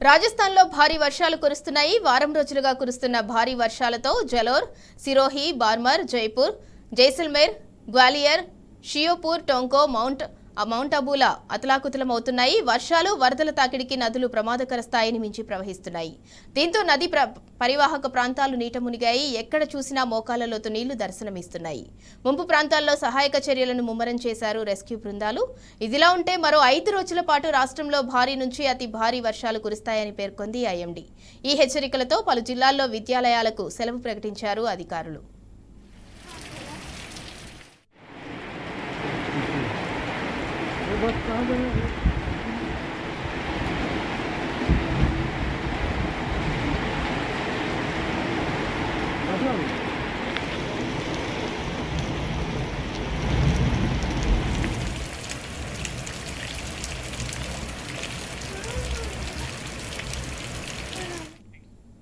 రాజస్థాన్లో భారీ వర్షాలు కురుస్తున్నాయి. వారం రోజులుగా కురుస్తున్న భారీ వర్షాలతో జలోర్, సిరోహి, బార్మర్, జైపూర్, జైసల్మేర్, గ్వాలియర్, షియోపూర్, టోంకో, మౌంట్ అబూలా అతలాకుతలమవుతున్నాయి. వర్షాలు, వరదల తాకిడికి నదులు ప్రమాదకర స్థాయిని మించి ప్రవహిస్తున్నాయి. దీంతో నది పరివాహక ప్రాంతాలు నీట మునిగాయి. ఎక్కడ చూసినా మోకాళ్ల లోతు నీళ్లు దర్శనమిస్తున్నాయి. ముంపు ప్రాంతాల్లో సహాయక చర్యలను ముమ్మరం చేశారు రెస్క్యూ బృందాలు. ఇదిలా ఉంటే మరో 5 రోజుల పాటు రాష్ట్రంలో భారీ నుంచి అతి భారీ వర్షాలు కురుస్తాయని పేర్కొంది ఐఎండీ. ఈ హెచ్చరికలతో పలు జిల్లాల్లో విద్యాలయాలకు సెలవు ప్రకటించారు అధికారులు. बस कहाँ गए?